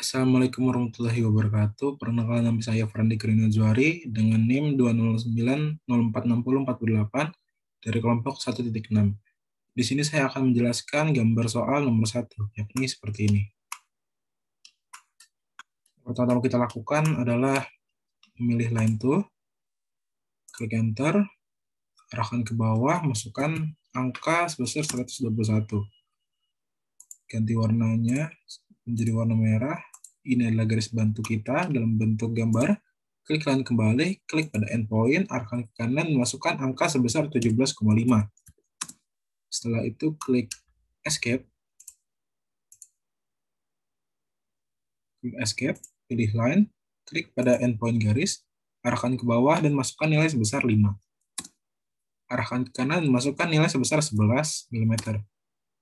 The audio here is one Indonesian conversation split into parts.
Assalamualaikum warahmatullahi wabarakatuh. Perkenalkan, nama saya Frandi Kirina Juari dengan NIM 209046048 dari kelompok 1.6. Di sini saya akan menjelaskan gambar soal nomor 1, yakni seperti ini. Pertama kita lakukan adalah memilih line tool, klik enter, arahkan ke bawah, masukkan angka sebesar 121. Ganti warnanya menjadi warna merah. Ini adalah garis bantu kita dalam bentuk gambar. Klik line kembali, klik pada endpoint, arahkan ke kanan, masukkan angka sebesar 17,5. Setelah itu klik escape. Klik escape, pilih line, klik pada endpoint garis, arahkan ke bawah dan masukkan nilai sebesar 5. Arahkan ke kanan, masukkan nilai sebesar 11 mm.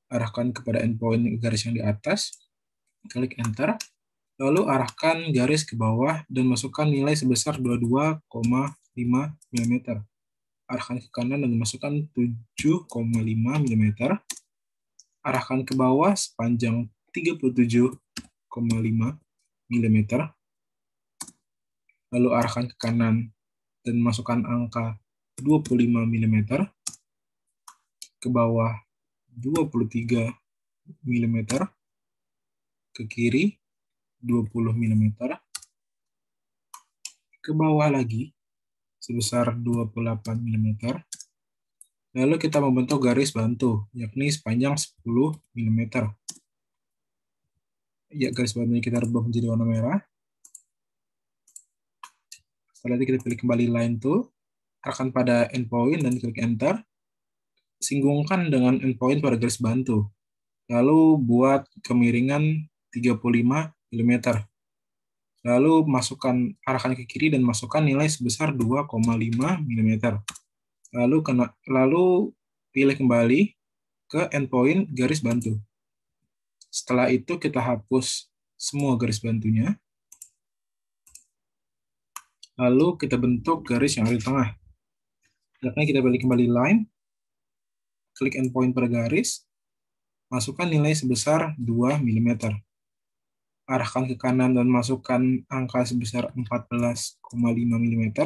Arahkan kepada endpoint garis yang di atas, klik enter, lalu arahkan garis ke bawah dan masukkan nilai sebesar 22,5 mm. Arahkan ke kanan dan masukkan 7,5 mm. Arahkan ke bawah sepanjang 37,5 mm. Lalu arahkan ke kanan dan masukkan angka 25 mm. Ke bawah 23 mm. Ke kiri 20 mm. Ke bawah lagi sebesar 28 mm. Lalu kita membentuk garis bantu, yakni sepanjang 10 mm. Ya, garis bantunya kita rubah menjadi warna merah. Setelah itu kita pilih kembali line tool, arahkan pada endpoint dan klik enter. Singgungkan dengan endpoint pada garis bantu. Lalu buat kemiringan 35 mm. Lalu arahkan ke kiri dan masukkan nilai sebesar 2,5 mm. Lalu pilih kembali ke endpoint garis bantu. Setelah itu kita hapus semua garis bantunya. Lalu kita bentuk garis yang ada di tengah. Yakni kita pilih kembali line, klik endpoint pada garis, masukkan nilai sebesar 2 mm. Arahkan ke kanan dan masukkan angka sebesar 14,5 mm.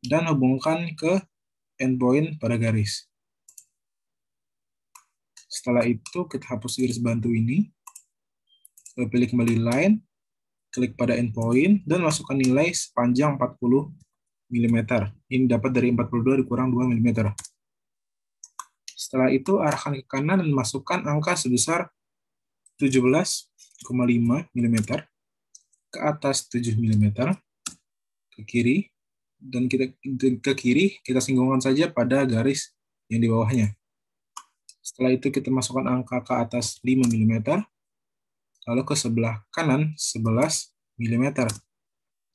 Dan hubungkan ke endpoint pada garis. Setelah itu kita hapus garis bantu ini. Lalu pilih kembali line, klik pada endpoint, dan masukkan nilai sepanjang 40 mm. Ini dapat dari 42 dikurang 2 mm. Setelah itu arahkan ke kanan dan masukkan angka sebesar 17,5 mm, ke atas 7 mm, ke kiri, dan kita singgungkan saja pada garis yang di bawahnya. Setelah itu kita masukkan angka ke atas 5 mm, lalu ke sebelah kanan 11 mm.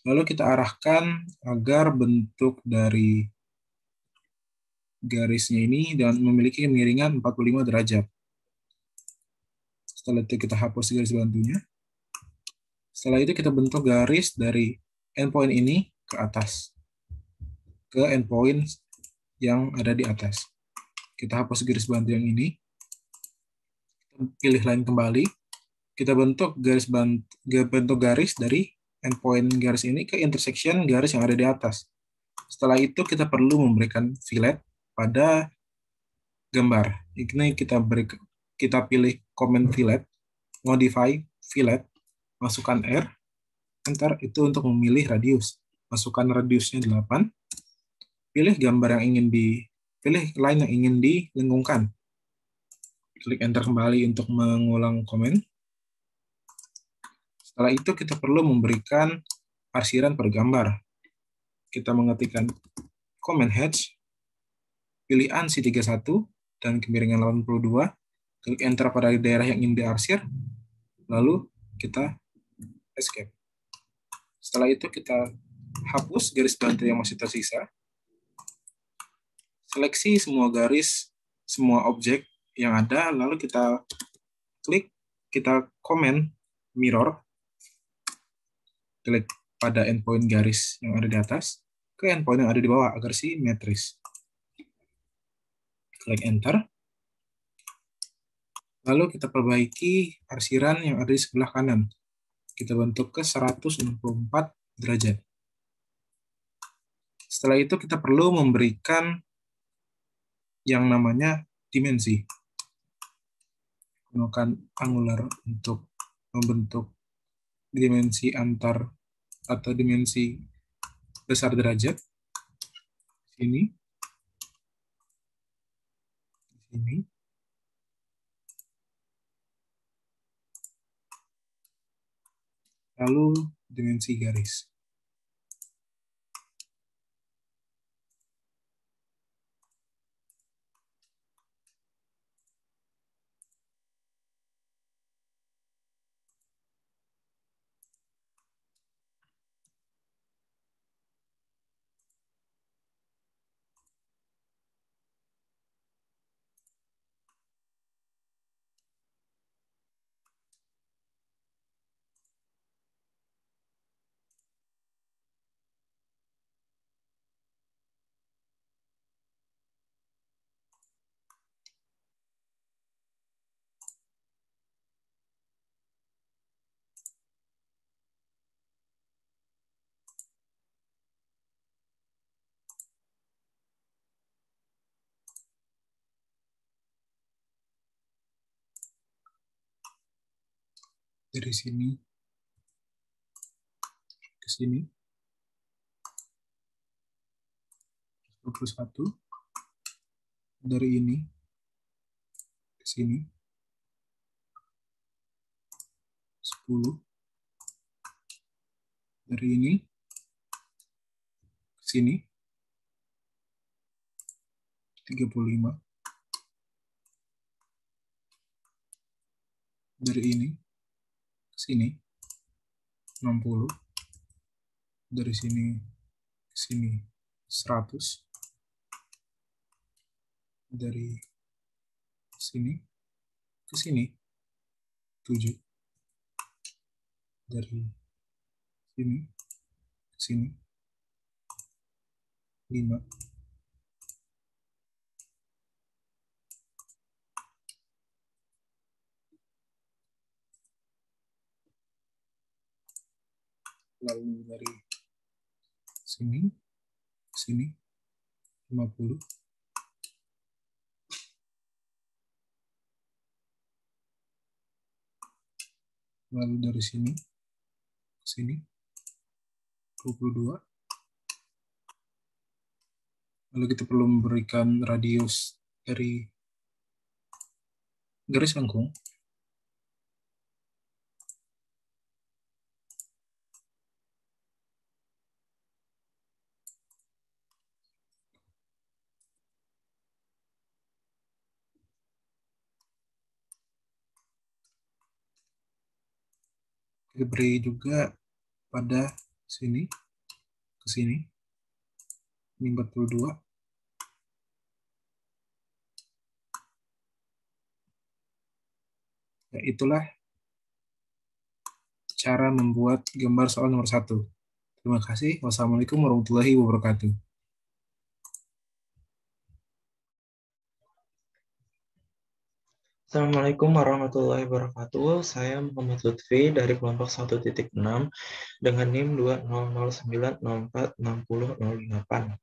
Lalu kita arahkan agar bentuk dari garisnya ini dan memiliki kemiringan 45 derajat. Setelah itu kita hapus garis bantunya. Setelah itu kita bentuk garis dari endpoint ini ke atas, ke endpoint yang ada di atas. Kita hapus garis bantu yang ini, pilih line kembali, kita bentuk garis dari endpoint garis ini ke intersection garis yang ada di atas. Setelah itu kita perlu memberikan fillet pada gambar. Ini kita pilih comment fillet, modify fillet, masukkan R, enter, itu untuk memilih radius. Masukkan radiusnya 8, pilih line yang ingin dilengkungkan. Klik enter kembali untuk mengulang komen. Setelah itu kita perlu memberikan arsiran per gambar. Kita mengetikkan comment hatch, pilih ANSI 31 dan kemiringan 82, klik enter pada daerah yang ingin diarsir, lalu kita escape. Setelah itu kita hapus garis bantu yang masih tersisa. Seleksi semua garis, semua objek yang ada, lalu kita komen mirror, klik pada endpoint garis yang ada di atas ke endpoint yang ada di bawah agar simetris. Klik enter. Lalu kita perbaiki arsiran yang ada di sebelah kanan. Kita bentuk ke 164 derajat. Setelah itu kita perlu memberikan yang namanya dimensi. Gunakan angular untuk membentuk dimensi antar atau dimensi besar derajat. Sini. Sini. Lalu dimensi garis. Dari sini ke sini 21, dari ini ke sini 10, dari ini ke sini 35, dari ini ke sini 60, dari sini ke sini 100, dari sini ke sini 7, dari sini ke sini 5, lalu dari sini ke sini 50, lalu dari sini ke sini 22, lalu kita perlu memberikan radius dari garis lengkung. Kita beri juga pada sini ke sini ini 42. Ya, itulah cara membuat gambar soal nomor 1. Terima kasih. Wassalamualaikum warahmatullahi wabarakatuh. Assalamualaikum warahmatullahi wabarakatuh. Saya Muhammad Lutfi dari kelompok 1.6 dengan NIM 2009046008.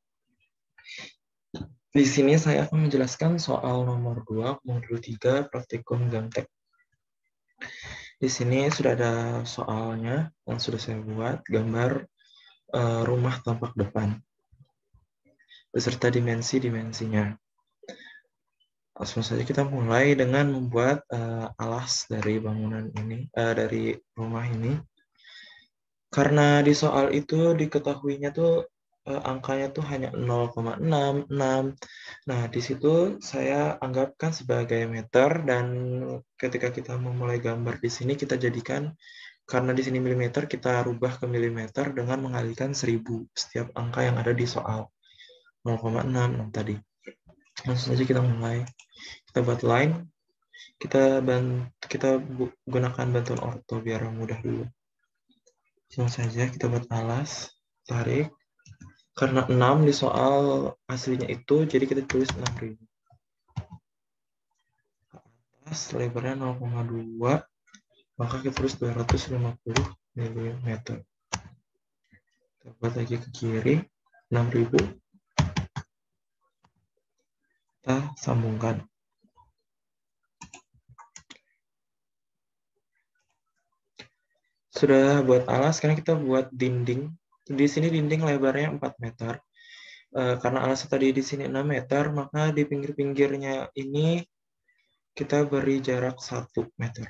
Di sini saya akan menjelaskan soal nomor 2, modul 3, praktikum Gamtek. Di sini sudah ada soalnya yang sudah saya buat, gambar rumah tampak depan beserta dimensi-dimensinya. Langsung saja kita mulai dengan membuat alas dari bangunan ini, dari rumah ini. Karena di soal itu diketahuinya tuh angkanya tuh hanya 0,66. Nah, di situ saya anggapkan sebagai meter, dan ketika kita memulai gambar di sini kita jadikan, karena di sini milimeter, kita rubah ke milimeter dengan mengalihkan 1000 setiap angka yang ada di soal 0,66 tadi. Langsung saja kita mulai. Kita buat line, kita gunakan bantuan orto biar mudah dulu. Langsung saja kita buat alas, tarik. Karena 6 di soal aslinya itu, jadi kita tulis 6000. Ke atas, lebarnya 0,2, maka kita tulis 250 mm. Kita buat lagi ke kiri, 6000. Kita sambungkan. Sudah buat alas, sekarang kita buat dinding. Di sini dinding lebarnya 4 meter. Karena alasnya tadi di sini 6 meter, maka di pinggir-pinggirnya ini kita beri jarak 1 meter.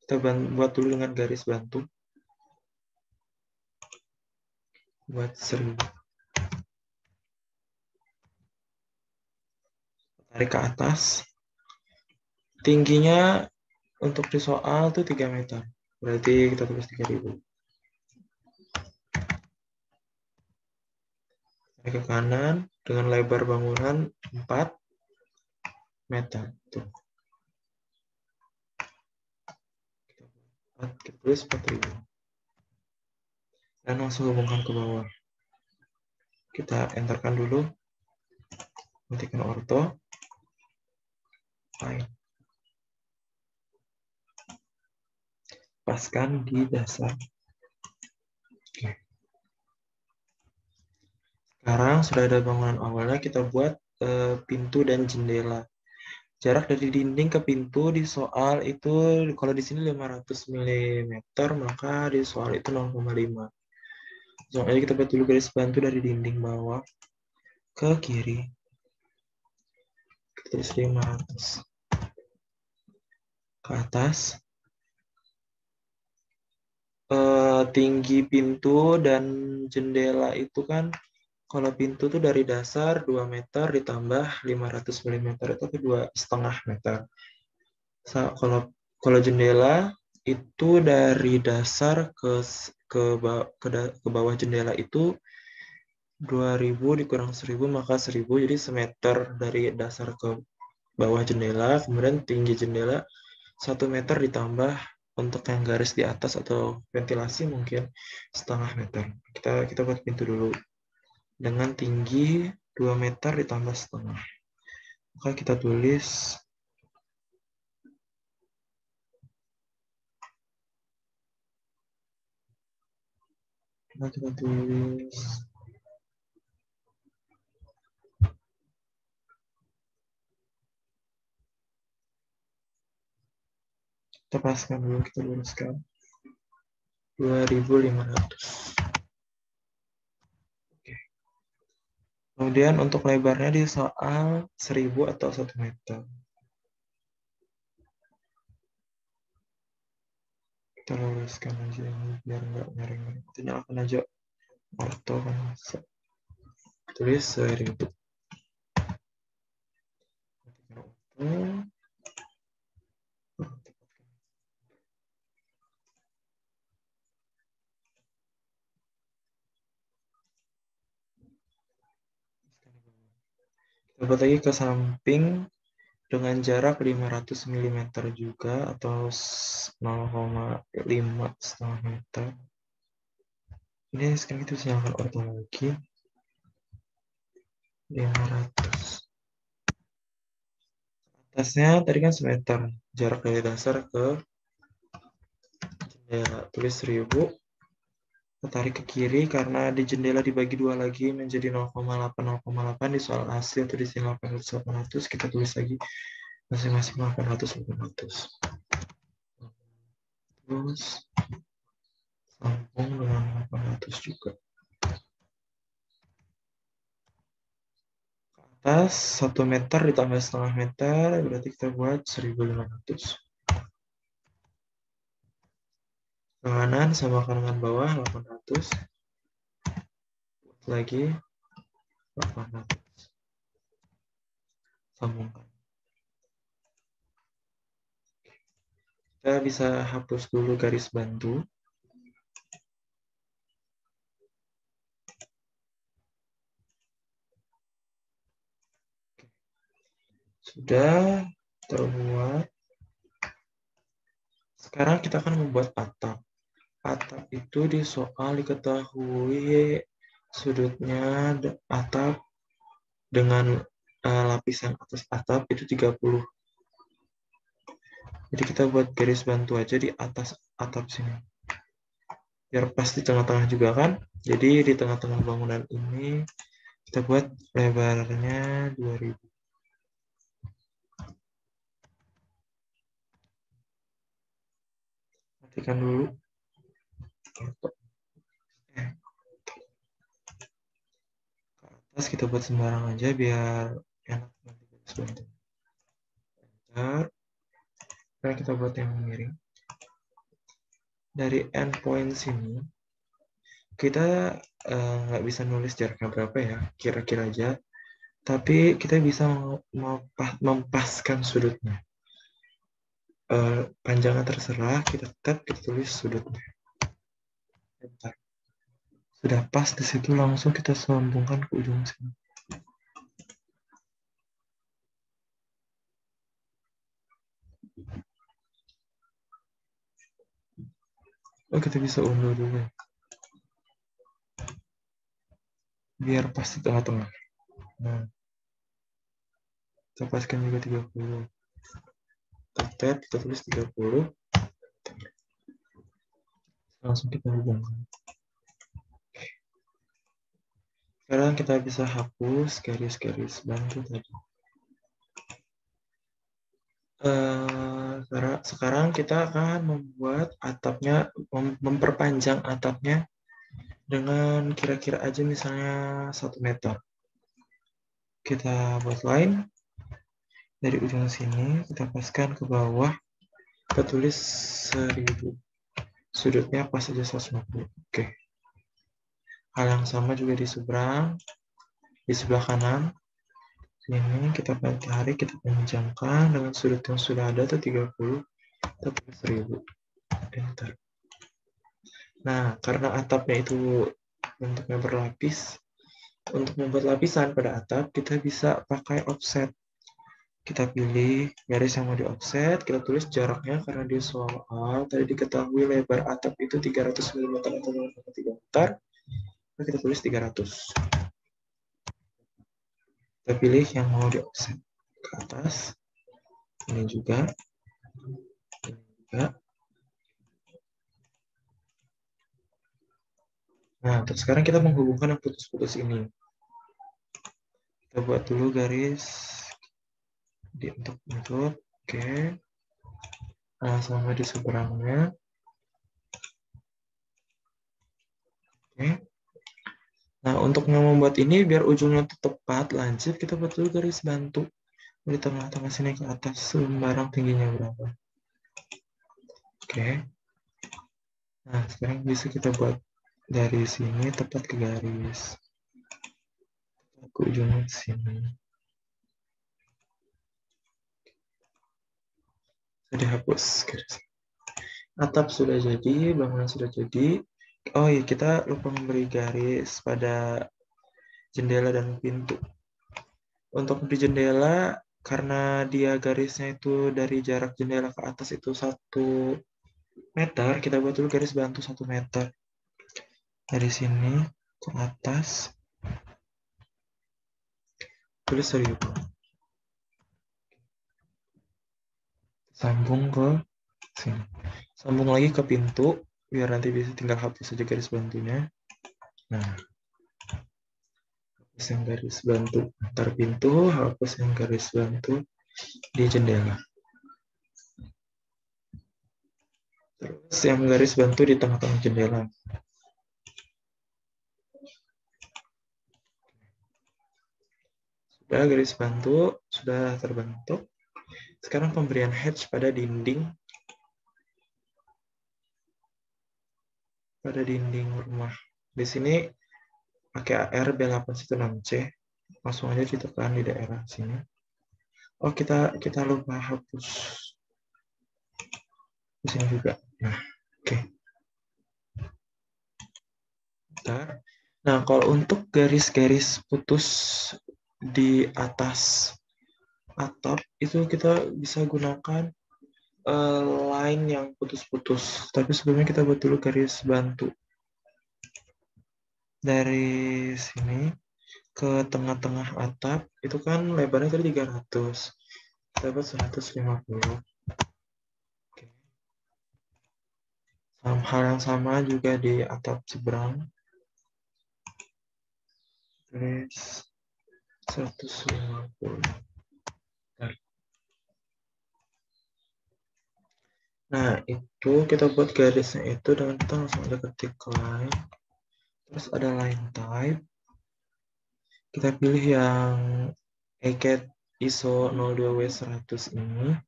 Kita buat dulu dengan garis bantu. Buat 1000. Tarik ke atas. Tingginya untuk di soal itu 3 meter. Berarti kita tulis 3000. Tarik ke kanan dengan lebar bangunan 4 meter. Tuh. Kita tulis 4000. Dan langsung hubungkan ke bawah. Kita enterkan dulu. Ketikkan orto. Fine. Paskan di dasar. Oke. Sekarang sudah ada bangunan awalnya, kita buat pintu dan jendela. Jarak dari dinding ke pintu di soal itu, kalau di sini 500 mm, maka di soal itu 0,5. Soalnya kita buat dulu garis bantu dari dinding bawah ke kiri. Kita tulis 500. Ke atas. Tinggi pintu dan jendela itu kan, kalau pintu tuh dari dasar 2 meter ditambah 500 mm itu 2,5 meter. Kalau jendela itu dari dasar ke bawah jendela itu 2000 dikurang 1000 maka 1000, jadi semeter dari dasar ke bawah jendela. Kemudian tinggi jendela 1 meter ditambah untuk yang garis di atas atau ventilasi mungkin 0,5 meter. Kita buat pintu dulu dengan tinggi 2 meter ditambah 0,5. Maka kita tulis kita paskan dulu, kita luruskan 2500. Oke. Kemudian untuk lebarnya di soal 1000 atau 1 meter. Kita luruskan aja ini biar nggak miring. Kita nyalakan aja orto kan bisa. Tulis 1000. Kita buat lagi ke samping dengan jarak 500 mm juga atau 0,5 setengah meter. Ini sekarang kita bisa nyalakan orto lagi. 500. Atasnya tadi kan semeter, jarak dari dasar ke jendela. Tulis 1000. Tarik ke kiri karena di jendela dibagi 2 lagi menjadi 0,8 di soal asli atau di sini 800 kita tulis lagi masing-masing 800. Terus sambung dengan 800 juga. Ke atas 1 meter ditambah 0,5 meter berarti kita buat 1500. Kanan samakan dengan bawah 800. Lagi 800. Sambungkan. Kita bisa hapus dulu garis bantu. Sudah terbuat. Sekarang kita akan membuat atap. Atap itu di soal diketahui sudutnya atap dengan lapisan atas atap itu 30 Jadi kita buat garis bantu aja di atas atap sini. Biar pas di tengah-tengah juga kan. Jadi di tengah-tengah bangunan ini kita buat lebarnya 2000. Matikan dulu. Ke atas kita buat sembarang aja biar enak nanti garis bantu. Enter. Sekarang kita buat yang miring. Dari endpoint sini kita nggak bisa nulis jaraknya berapa ya, kira-kira aja. Tapi kita bisa mempaskan sudutnya. Panjangnya terserah, kita tab, kita tulis sudutnya. Bentar. Sudah pas di situ, langsung kita sambungkan ke ujung sini. Oh, kita bisa undur dulu ya. Biar pas di tengah-tengah. Nah, kita paskan juga 30. Tab, kita tulis 30. Langsung kita hubungkan. Sekarang kita bisa hapus garis-garis bantu tadi. Sekarang kita akan membuat atapnya, memperpanjang atapnya dengan kira-kira aja misalnya 1 meter. Kita buat line dari ujung sini, kita paskan ke bawah, kita tulis 1000. Sudutnya pas aja 150. Oke. Hal yang sama juga di seberang, di sebelah kanan. Ini kita tarik, kita panjangkan dengan sudut yang sudah ada tuh 30, kita tulis 1000. Enter. Nah, karena atapnya itu bentuknya berlapis, untuk membuat lapisan pada atap, kita bisa pakai offset. Kita pilih garis yang mau di offset, kita tulis jaraknya karena di soal tadi diketahui lebar atap itu 300 mm atau 3 meter, kita tulis 300. Kita pilih yang mau di offset ke atas, ini juga, ini juga. Nah, terus sekarang kita menghubungkan yang putus-putus ini. Kita buat dulu garis untuk oke. Nah, sama di seberangnya. Oke. Nah, untuk membuat ini biar ujungnya tepat lancip, kita buat dulu garis bantu di tengah-tengah sini ke atas, sembarang tingginya berapa. Oke. Nah, sekarang bisa kita buat dari sini tepat ke garis. Ke ujung sini. Sudah dihapus garis. Atap sudah jadi, bangunan sudah jadi. Oh iya, kita lupa memberi garis pada jendela dan pintu. Untuk di jendela, karena dia garisnya itu dari jarak jendela ke atas itu 1 meter, kita buat dulu garis bantu 1 meter. Dari sini ke atas, tulis 1000. Sambung ke sini. Sambung lagi ke pintu, biar nanti bisa tinggal hapus saja garis bantunya. Nah, hapus yang garis bantu antar pintu, hapus yang garis bantu di jendela. Terus yang garis bantu di tengah-tengah jendela. Sudah garis bantu, sudah terbentuk. Sekarang pemberian hatch pada dinding rumah. Di sini pakai AR-B816C. Langsung aja ditekan di daerah sini. Oh, kita lupa hapus. Di sini juga. Nah, oke. Nah, kalau untuk garis-garis putus di atas atap, itu kita bisa gunakan line yang putus-putus. Tapi sebelumnya kita buat dulu garis bantu. Dari sini ke tengah-tengah atap, itu kan lebarnya tadi 300. Kita buat 150. Hal yang sama juga di atap seberang. Tulis 150. Nah, itu kita buat garisnya itu dengan kita langsung aja ketik line. Terus ada line type. Kita pilih yang ACAD ISO 02W100 ini.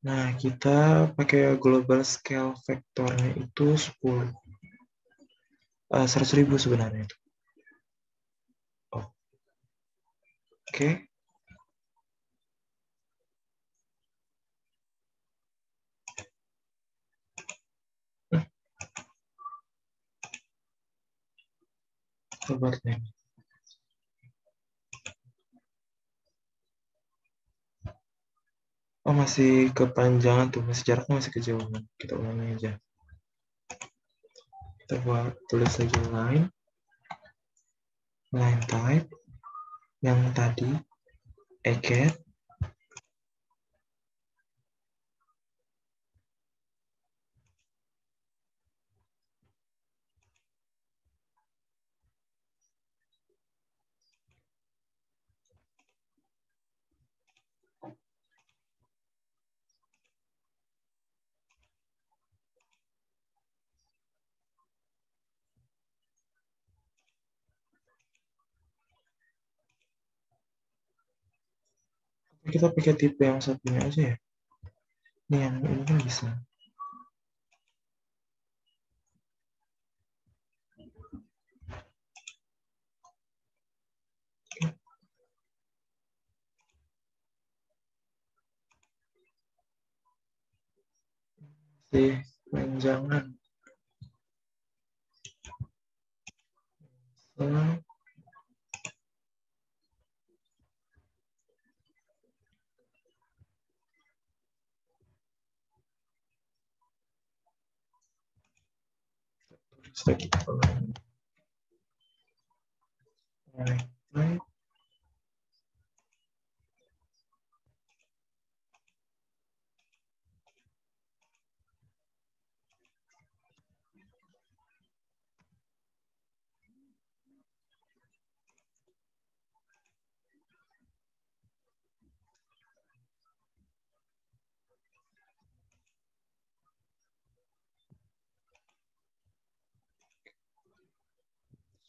Nah, kita pakai global scale vektornya itu 10. 100.000 sebenarnya itu. Oke. Sobatnya. Oh, masih kepanjangan tuh, masih jaraknya masih kejauhan. Kita ulangi aja. Kita buat tulis lagi line type yang tadi ACAD. Kita pakai tipe yang satunya aja ya. Ini yang ini kan bisa. Panjangan. Lagi.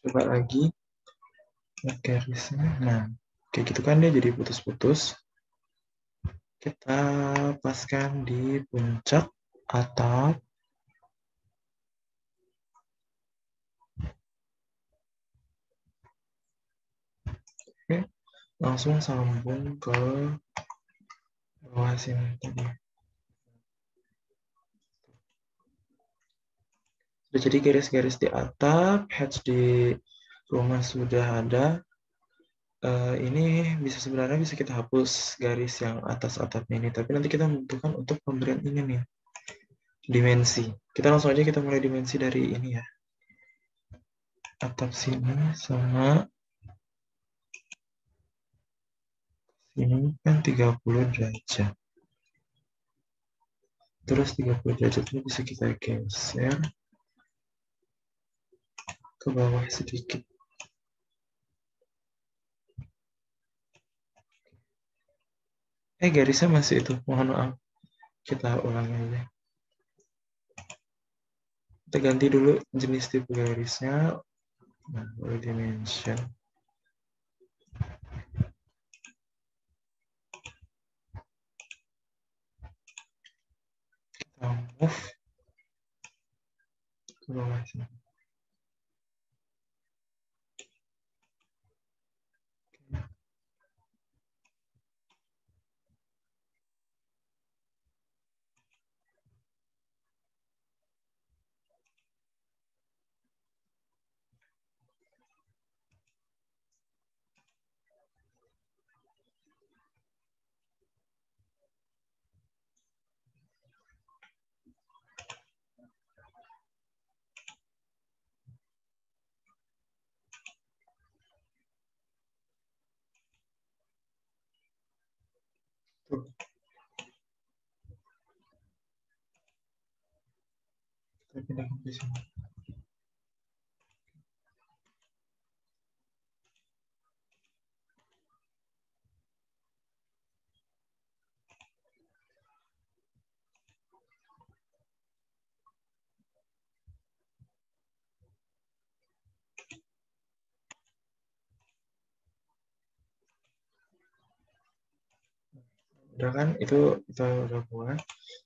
Coba lagi garisnya. Nah, kayak gitu kan dia jadi putus-putus. Kita paskan di puncak atap. Oke, langsung sambung ke bawah sini tadi. Sudah jadi garis-garis di atap, hatch di rumah sudah ada. Ini sebenarnya bisa kita hapus garis yang atas atapnya ini, tapi nanti kita membutuhkan untuk pemberian ini nih, dimensi. Kita langsung aja kita mulai dimensi dari ini ya. Atap sini sama sini kan 30 derajat. Terus 30 derajat ini bisa kita geser ke bawah sedikit. Garisnya masih itu, mohon maaf. Kita ulangi aja. Kita ganti dulu jenis tipe garisnya. Nah, boleh dimension. Kita move ke bawah sini. Tuh. pindahkan ke sini. Udah kan, itu kita udah buat.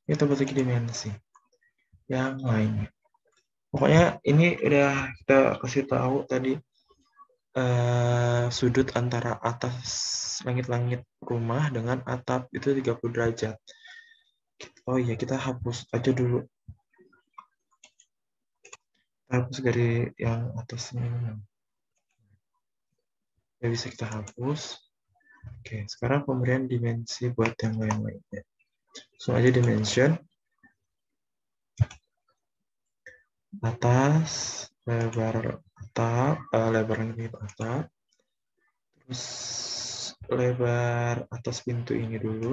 Kita buat lagi dimensi yang lainnya. Pokoknya ini udah kita kasih tahu tadi sudut antara atas langit-langit rumah dengan atap itu 30 derajat. Oh iya, kita hapus aja dulu. Kita hapus dari yang atasnya. Ya bisa kita hapus. Oke, sekarang pemberian dimensi buat yang lain-lainnya. Langsung aja dimension. Atas, lebar atap, lebar langit atap. Terus lebar atas pintu ini dulu.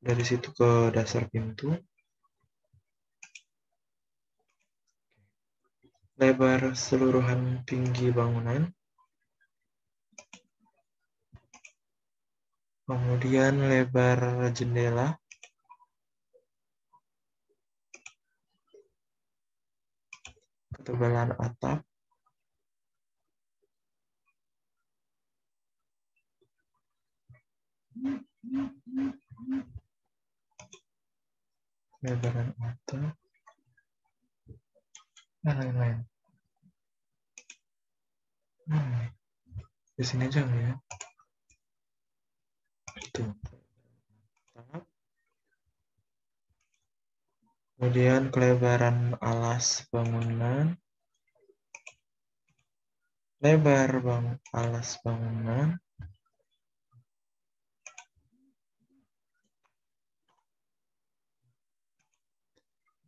Dari situ ke dasar pintu. Lebar seluruhan tinggi bangunan. Kemudian lebar jendela. Ketebalan atap. Lebaran atap. Dan lain-lain. Di sini aja ya. Itu. Kemudian kelebaran alas bangunan. Lebar alas bangunan.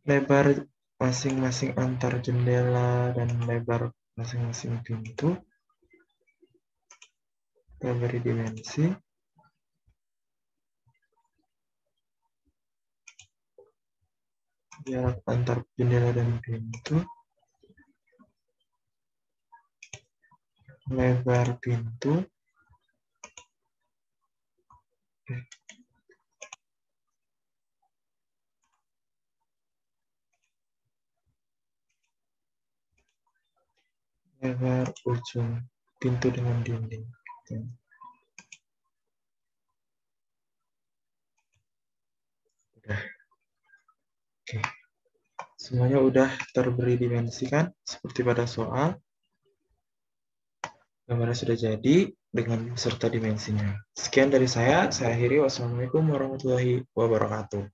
Lebar masing-masing antar jendela dan lebar masing-masing pintu. Kita beri dimensi. Jarak antar jendela dan pintu. Lebar pintu. Lebar ujung pintu dengan dinding. Udah. Oke. Semuanya udah terberi dimensi kan? Seperti pada soal. Gambarnya sudah jadi dengan beserta dimensinya. Sekian dari saya akhiri. Wassalamualaikum warahmatullahi wabarakatuh.